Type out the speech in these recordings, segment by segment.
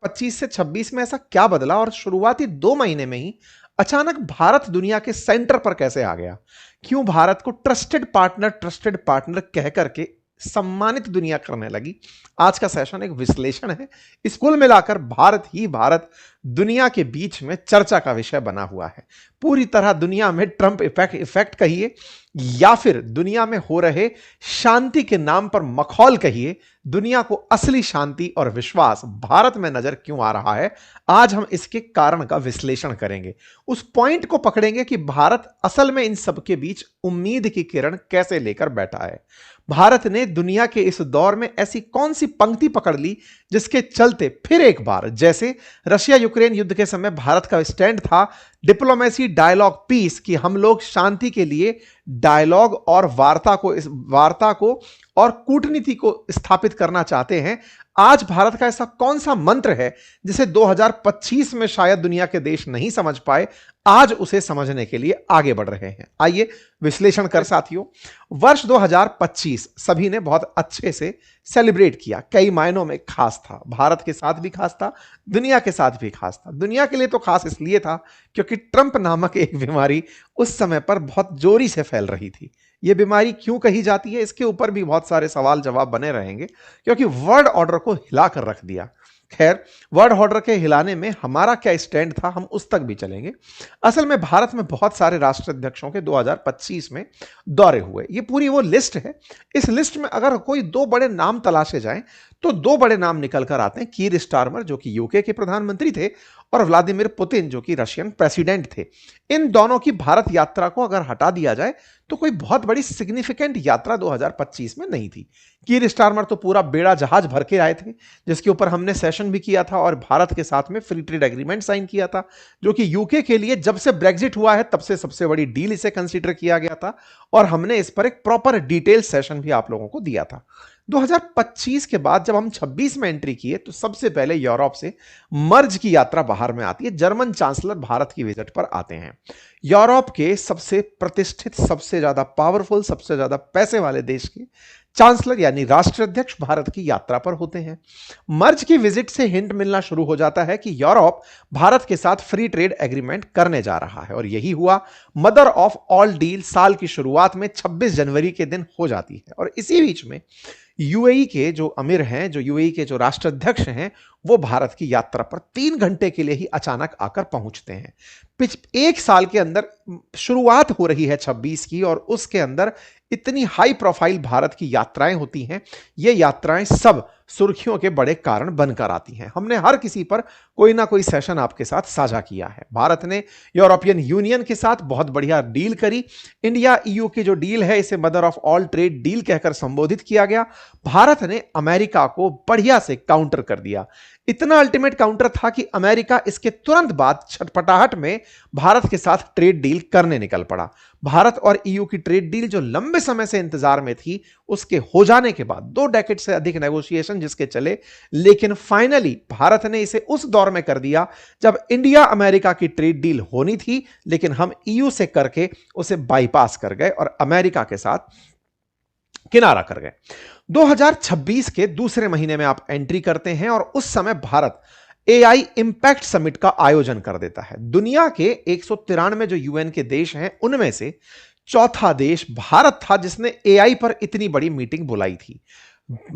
25 से 26 में ऐसा क्या बदला और शुरुआती 2 महीने में ही अचानक भारत दुनिया के सेंटर पर कैसे आ गया? क्यों भारत को ट्रस्टेड पार्टनर कह करके सम्मानित दुनिया करने लगी? आज का सेशन एक विश्लेषण है। इस कुल मिलाकर भारत दुनिया के बीच में चर्चा का विषय बना हुआ है। पूरी तरह दुनिया में ट्रंप इफेक्ट कहिए या फिर दुनिया में हो रहे शांति के नाम पर मखौल कहिए, दुनिया को असली शांति और विश्वास भारत में नजर क्यों आ रहा है, आज हम इसके कारण का विश्लेषण करेंगे। उस पॉइंट को पकड़ेंगे कि भारत असल में इन सबके बीच उम्मीद की किरण कैसे लेकर बैठा है। भारत ने दुनिया के इस दौर में ऐसी कौन सी पंक्ति पकड़ ली जिसके चलते फिर एक बार, जैसे रशिया यूक्रेन युद्ध के समय भारत का स्टैंड था डिप्लोमेसी डायलॉग पीस, कि हम लोग शांति के लिए डायलॉग और वार्ता को और कूटनीति को स्थापित करना चाहते हैं। आज भारत का ऐसा कौन सा मंत्र है जिसे 2025 में शायद दुनिया के देश नहीं समझ पाए, आज उसे समझने के लिए आगे बढ़ रहे हैं। आइए विश्लेषण कर साथियों। वर्ष 2025 सभी ने बहुत अच्छे से सेलिब्रेट किया, कई मायनों में खास था। भारत के साथ भी खास था, दुनिया के साथ भी खास था। दुनिया के लिए तो खास इसलिए था क्योंकि ट्रंप नामक एक बीमारी उस समय पर बहुत जोरी से फैल रही थी। यह बीमारी क्यों कही जाती है, इसके ऊपर भी बहुत सारे सवाल जवाब बने रहेंगे, क्योंकि वर्ल्ड ऑर्डर को हिला कर रख दिया। खैर, वर्ल्ड ऑर्डर के हिलाने में हमारा क्या स्टैंड था, हम उस तक भी चलेंगे। असल में भारत में बहुत सारे राष्ट्राध्यक्षों के 2025 में दौरे हुए। ये पूरी वो लिस्ट है। इस लिस्ट में अगर कोई 2 बड़े नाम तलाशे जाएं तो 2 बड़े नाम निकल कर आते हैं। कीर स्टारमर जो कि यूके के प्रधानमंत्री थे, और व्लादिमीर पुतिन जो कि रशियन प्रेसिडेंट थे। इन दोनों की भारत यात्रा को अगर हटा दिया जाए तो कोई बहुत बड़ी सिग्निफिकेंट यात्रा 2025 में नहीं थी। कीर स्टारमर तो पूरा बेड़ा जहाज भर के आए थे, जिसके ऊपर हमने सेशन भी किया था और भारत के साथ में फ्री ट्रेड एग्रीमेंट साइन किया था, जो कि यूके के लिए जब से ब्रेग्जिट हुआ है तब से सबसे बड़ी डील इसे कंसीडर किया गया था, और हमने इस पर एक प्रॉपर डिटेल सेशन भी आप लोगों को दिया था। 2025 के बाद जब हम 26 में एंट्री किए तो सबसे पहले यूरोप से मर्ज की यात्रा बाहर में आती है। जर्मन चांसलर भारत की विजिट पर आते हैं। यूरोप के सबसे प्रतिष्ठित, सबसे ज्यादा पावरफुल, सबसे ज्यादा पैसे वाले देश के चांसलर यानी राष्ट्राध्यक्ष भारत की यात्रा पर होते हैं। मर्ज की विजिट से हिंट मिलना शुरू हो जाता है कि यूरोप भारत के साथ फ्री ट्रेड एग्रीमेंट करने जा रहा है, और यही हुआ। मदर ऑफ ऑल डील साल की शुरुआत में 26 जनवरी के दिन हो जाती है, और इसी बीच में यूएई के जो अमीर हैं, जो यूएई के जो राष्ट्राध्यक्ष हैं, वो भारत की यात्रा पर 3 घंटे के लिए ही अचानक आकर पहुंचते हैं। एक साल के अंदर शुरुआत हो रही है 26 की, और उसके अंदर इतनी हाई प्रोफाइल भारत की यात्राएं होती हैं। ये यात्राएं सब सुर्खियों के बड़े कारण बनकर आती हैं। हमने हर किसी पर कोई ना कोई सेशन आपके साथ साझा किया है। भारत ने यूरोपियन यूनियन के साथ बहुत बढ़िया डील करी। इंडिया ईयू की जो डील है, इसे mother of all trade deal कहकर संबोधित किया गया। भारत ने अमेरिका को बढ़िया से काउंटर कर दिया। इतना अल्टीमेट काउंटर था कि अमेरिका इसके तुरंत बाद छटपटाहट में भारत के साथ ट्रेड डील करने निकल पड़ा। भारत और ईयू की ट्रेड डील जो लंबे समय से इंतजार में थी, उसके हो जाने के बाद 2 डेकेड से अधिक नेगोशिएशन जिसके चले, लेकिन फाइनली भारत ने इसे उस दौर में कर दिया जब इंडिया अमेरिका की ट्रेड डील होनी थी, लेकिन हम ईयू से करके उसे बाईपास कर गए और अमेरिका के साथ किनारा कर गए। 2026 के दूसरे महीने में आप एंट्री करते हैं, और उस समय भारत एआई इंपैक्ट समिट का आयोजन कर देता है। दुनिया के 193 जो यूएन के देश हैं, उनमें से चौथा देश भारत था जिसने एआई पर इतनी बड़ी मीटिंग बुलाई थी।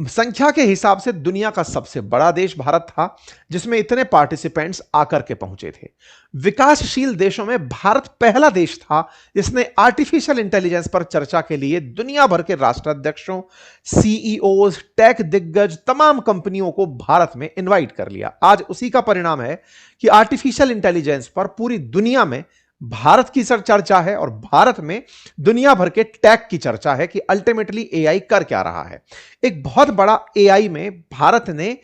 संख्या के हिसाब से दुनिया का सबसे बड़ा देश भारत था, जिसमें इतने पार्टिसिपेंट्स आकर के पहुंचे थे। विकासशील देशों में भारत पहला देश था जिसने आर्टिफिशियल इंटेलिजेंस पर चर्चा के लिए दुनिया भर के राष्ट्राध्यक्षों, सीईओज, टेक दिग्गज, तमाम कंपनियों को भारत में इनवाइट कर लिया। आज उसी का परिणाम है कि आर्टिफिशियल इंटेलिजेंस पर पूरी दुनिया में भारत की चर्चा है, और भारत में दुनिया भर के टेक की चर्चा है कि अल्टीमेटली एआई कर क्या रहा है। एक बहुत बड़ा एआई में भारत ने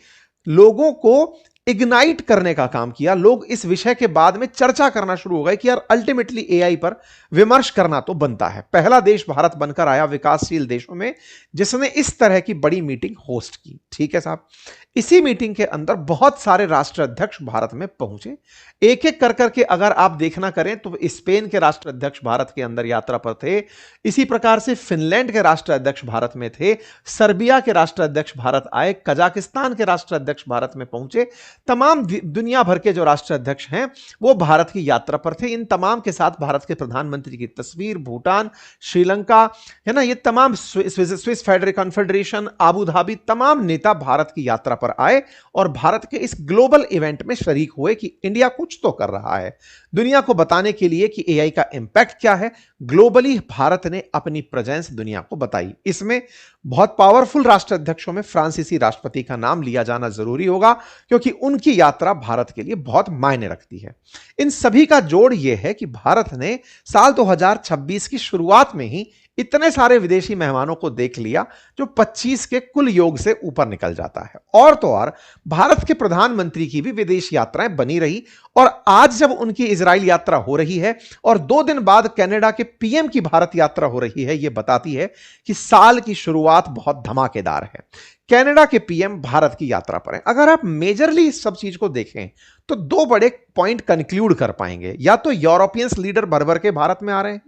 लोगों को इग्नाइट करने का काम किया। लोग इस विषय के बाद में चर्चा करना शुरू हो गए कि यार अल्टीमेटली एआई पर विमर्श करना तो बनता है। पहला देश भारत बनकर आया विकासशील देशों में जिसने इस तरह की बड़ी मीटिंग होस्ट की। ठीक है साहब, इसी मीटिंग के अंदर बहुत सारे राष्ट्राध्यक्ष भारत में पहुंचे। एक एक कर करके अगर आप देखना करें तो स्पेन के राष्ट्राध्यक्ष भारत के अंदर यात्रा पर थे, इसी प्रकार से फिनलैंड के राष्ट्राध्यक्ष भारत में थे, सर्बिया के राष्ट्राध्यक्ष भारत आए, कजाकिस्तान के राष्ट्राध्यक्ष भारत में पहुंचे, तमाम दुनिया भर के जो राष्ट्राध्यक्ष हैं वो भारत की यात्रा पर थे। इन तमाम के साथ भारत के प्रधानमंत्री की तस्वीर, भूटान, श्रीलंका, है ना, ये तमाम स्विस कॉन्फेडरेशन, आबू धाबी, तमाम नेता भारत की यात्रा पर आए और भारत के इस ग्लोबल इवेंट में शरीक हुए कि इंडिया कुछ तो कर रहा है, दुनिया को बताने के लिए कि एआई का इंपैक्ट क्या है। ग्लोबली भारत ने अपनी प्रेजेंस दुनिया को बताई। इसमें बहुत पावरफुल राष्ट्राध्यक्षों में फ्रांसीसी राष्ट्रपति का नाम लिया जाना जरूरी होगा, क्योंकि उनकी यात्रा भारत के लिए बहुत मायने रखती है। इन सभी का जोड़ यह है कि भारत ने साल 2026 की शुरुआत में ही इतने सारे विदेशी मेहमानों को देख लिया जो 25 के कुल योग से ऊपर निकल जाता है। और तो और भारत के प्रधानमंत्री की भी विदेश यात्राएं बनी रही, और आज जब उनकी इजराइल यात्रा हो रही है और 2 दिन बाद कनाडा के पीएम की भारत यात्रा हो रही है, यह बताती है कि साल की शुरुआत बहुत धमाकेदार है। कनाडा के पीएम भारत की यात्रा पर हैं। अगर आप मेजरली इस सब चीज को देखें तो 2 बड़े पॉइंट कंक्लूड कर पाएंगे, या तो यूरोपियंस लीडर भर भर के भारत में आ रहे हैं,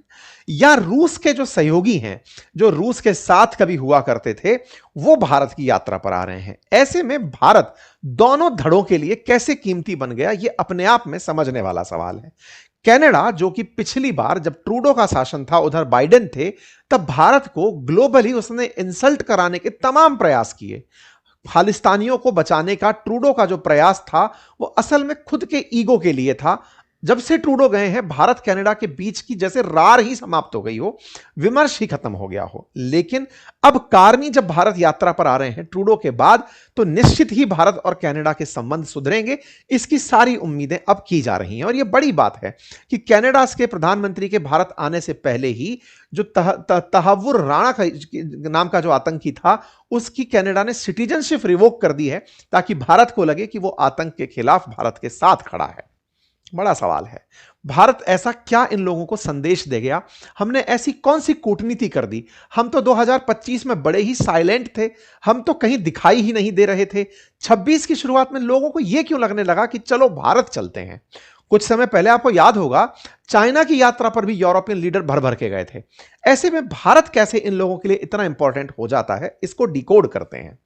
या रूस के जो सहयोगी हैं, जो रूस के साथ कभी हुआ करते थे, वो भारत की यात्रा पर आ रहे हैं। ऐसे में भारत दोनों धड़ों के लिए कैसे कीमती बन गया, ये अपने आप में समझने वाला सवाल है। कनाडा, जो कि पिछली बार जब ट्रूडो का शासन था उधर बाइडेन थे, तब भारत को ग्लोबली उसने इंसल्ट कराने के तमाम प्रयास किए। खालिस्तानियों को बचाने का ट्रूडो का जो प्रयास था वो असल में खुद के ईगो के लिए था। जब से ट्रूडो गए हैं, भारत कनाडा के बीच की जैसे रार ही समाप्त हो गई हो, विमर्श ही खत्म हो गया हो। लेकिन अब कारनी जब भारत यात्रा पर आ रहे हैं ट्रूडो के बाद, तो निश्चित ही भारत और कनाडा के संबंध सुधरेंगे, इसकी सारी उम्मीदें अब की जा रही हैं। और यह बड़ी बात है कि कनाडा के प्रधानमंत्री के भारत आने से पहले ही जो तहव्वुर राणा नाम का जो आतंकी था, उसकी कनाडा ने सिटीजनशिप रिवोक कर दी है, ताकि भारत को लगे कि वो आतंक के खिलाफ भारत के साथ खड़ा है। बड़ा सवाल है, भारत ऐसा क्या इन लोगों को संदेश दे गया? हमने ऐसी कौन सी कूटनीति कर दी? हम तो 2025 में बड़े ही साइलेंट थे, हम तो कहीं दिखाई ही नहीं दे रहे थे। 26 की शुरुआत में लोगों को यह क्यों लगने लगा कि चलो भारत चलते हैं? कुछ समय पहले आपको याद होगा, चाइना की यात्रा पर भी यूरोपियन लीडर भर भर के गए थे। ऐसे में भारत कैसे इन लोगों के लिए इतना इंपॉर्टेंट हो जाता है, इसको डिकोड करते हैं।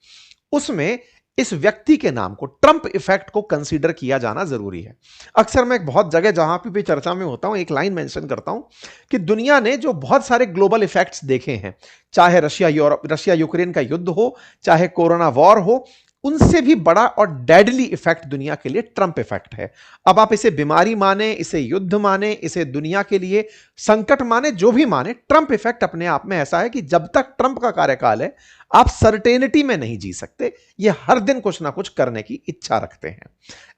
उसमें इस व्यक्ति के नाम को, ट्रंप इफेक्ट को कंसीडर किया जाना जरूरी है। अक्सर मैं बहुत जगह जहां पे भी चर्चा में होता हूं, एक लाइन मेंशन करता हूं कि दुनिया ने जो बहुत सारे ग्लोबल इफेक्ट्स देखे हैं, चाहे रशिया यूक्रेन का युद्ध हो, चाहे कोरोना वॉर हो, उनसे भी बड़ा और डेडली इफेक्ट दुनिया के लिए ट्रंप इफेक्ट है। अब आप इसे बीमारी माने, इसे युद्ध माने, इसे दुनिया के लिए संकट माने, जो भी माने, ट्रंप इफेक्ट अपने आप में ऐसा है कि जब तक ट्रंप का कार्यकाल है, आप सर्टेनिटी में नहीं जी सकते। ये हर दिन कुछ ना कुछ करने की इच्छा रखते हैं।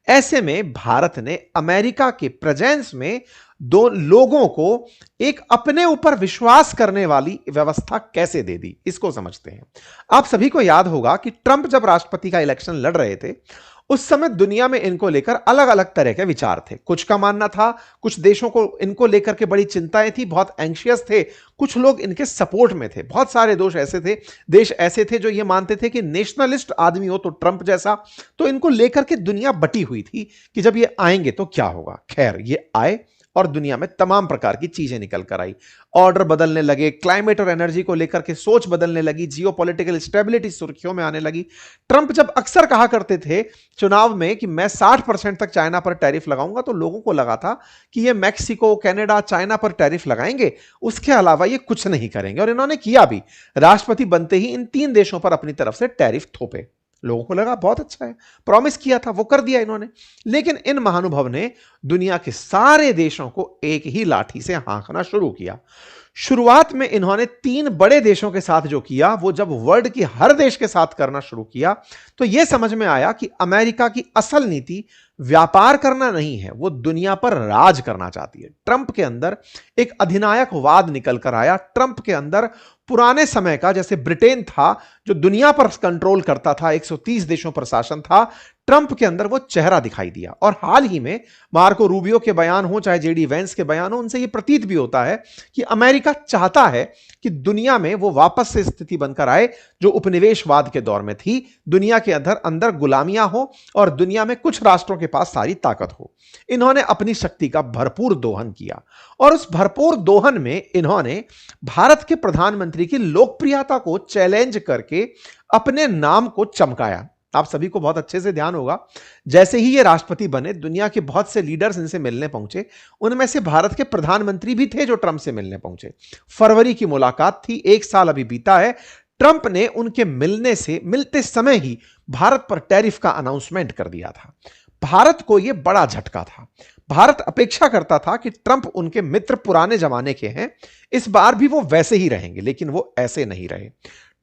ऐसे में भारत ने अमेरिका के प्रेजेंस में दो लोगों को एक अपने ऊपर विश्वास करने वाली व्यवस्था कैसे दे दी, इसको समझते हैं। आप सभी को याद होगा कि ट्रंप जब राष्ट्रपति का इलेक्शन लड़ रहे थे, उस समय दुनिया में इनको लेकर अलग अलग तरह के विचार थे। कुछ का मानना था, कुछ देशों को इनको लेकर के बड़ी चिंताएं थी, बहुत एंशियस थे, कुछ लोग इनके सपोर्ट में थे। बहुत सारे देश ऐसे थे जो ये मानते थे कि नेशनलिस्ट आदमी हो तो ट्रंप जैसा, तो इनको लेकर के दुनिया बटी हुई थी कि जब ये आएंगे तो क्या होगा। खैर, ये आए और दुनिया में तमाम प्रकार की चीजें निकल कर आई। ऑर्डर बदलने लगे, क्लाइमेट और एनर्जी को लेकर के सोच बदलने लगी, जियोपॉलिटिकल स्टेबिलिटी सुर्खियों में आने लगी। ट्रंप जब अक्सर कहा करते थे चुनाव में कि मैं 60% तक चाइना पर टैरिफ लगाऊंगा, तो लोगों को लगा था कि ये मैक्सिको, कनाडा, चाइना पर टैरिफ लगाएंगे, उसके अलावा ये कुछ नहीं करेंगे। और इन्होंने किया भी। राष्ट्रपति बनते ही इन 3 देशों पर अपनी तरफ से टैरिफ थोपे। लोगों को लगा बहुत अच्छा है, प्रॉमिस किया था वो कर दिया इन्होंने। लेकिन इन महानुभव ने दुनिया के सारे देशों को एक ही लाठी से हाँकना शुरू किया। शुरुआत में इन्होंने 3 बड़े देशों के साथ जो किया, वो जब वर्ल्ड की हर देश के साथ करना शुरू किया, तो यह समझ में आया कि अमेरिका की असल नीति व्यापार करना नहीं है, वो दुनिया पर राज करना चाहती है। ट्रंप के अंदर एक अधिनायकवाद निकल कर आया। ट्रंप के अंदर पुराने समय का, जैसे ब्रिटेन था जो दुनिया पर कंट्रोल करता था, 130 देशों पर शासन था, ट्रंप के अंदर वो चेहरा दिखाई दिया। और हाल ही में मार्को रूबियो के बयान हो, चाहे जेडी वेंस के बयान हो, उनसे ये प्रतीत भी होता है कि अमेरिका चाहता है कि दुनिया में वो वापस से स्थिति बनकर आए जो उपनिवेशवाद के दौर में थी। दुनिया के अंदर गुलामियां हो और दुनिया में कुछ राष्ट्रों के पास सारी ताकत हो। इन्होंने अपनी शक्ति का भरपूर दोहन किया, और उस भरपूर दोहन में इन्होंने भारत के प्रधानमंत्री की लोकप्रियता को चैलेंज करके अपने नाम को चमकाया। आप सभी को बहुत अच्छे से ध्यान होगा, जैसे ही ये राष्ट्रपति बने दुनिया के बहुत से लीडर्स इनसे मिलने पहुंचे। उनमें से भारत के प्रधानमंत्री भी थे जो ट्रंप से मिलने पहुंचे। फरवरी की मुलाकात थी, 1 साल अभी बीता है। ट्रंप ने उनके मिलते समय ही भारत पर टैरिफ का अनाउंसमेंट कर दिया था। भारत को यह बड़ा झटका था। भारत अपेक्षा करता था कि ट्रंप उनके मित्र पुराने जमाने के हैं, इस बार भी वो वैसे ही रहेंगे, लेकिन वो ऐसे नहीं रहे।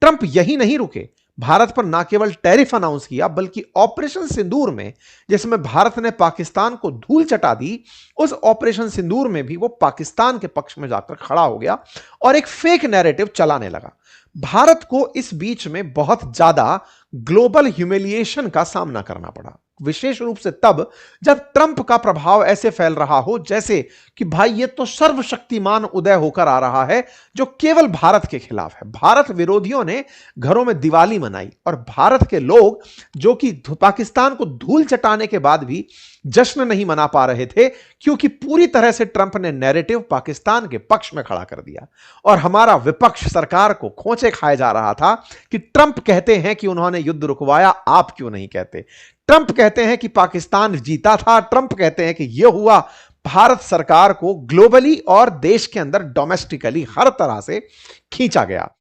ट्रंप यही नहीं रुके, भारत पर ना केवल टैरिफ अनाउंस किया बल्कि ऑपरेशन सिंदूर में, जिसमें भारत ने पाकिस्तान को धूल चटा दी, उस ऑपरेशन सिंदूर में भी वो पाकिस्तान के पक्ष में जाकर खड़ा हो गया और एक फेक नैरेटिव चलाने लगा। भारत को इस बीच में बहुत ज्यादा ग्लोबल ह्यूमिलिएशन का सामना करना पड़ा, विशेष रूप से तब जब ट्रंप का प्रभाव ऐसे फैल रहा हो जैसे कि भाई ये तो सर्वशक्तिमान उदय होकर आ रहा है जो केवल भारत के खिलाफ है। भारत विरोधियों ने घरों में दिवाली मनाई और भारत के लोग जो कि पाकिस्तान को धूल चटाने के बाद भी जश्न नहीं मना पा रहे थे, क्योंकि पूरी तरह से ट्रंप ने नैरेटिव पाकिस्तान के पक्ष में खड़ा कर दिया। और हमारा विपक्ष सरकार को खोंचे खाए जा रहा था कि ट्रंप कहते हैं कि उन्होंने युद्ध रुकवाया, आप क्यों नहीं कहते? ट्रंप कहते हैं कि पाकिस्तान जीता था, ट्रंप कहते हैं कि यह हुआ। भारत सरकार को ग्लोबली और देश के अंदर डोमेस्टिकली हर तरह से खींचा गया।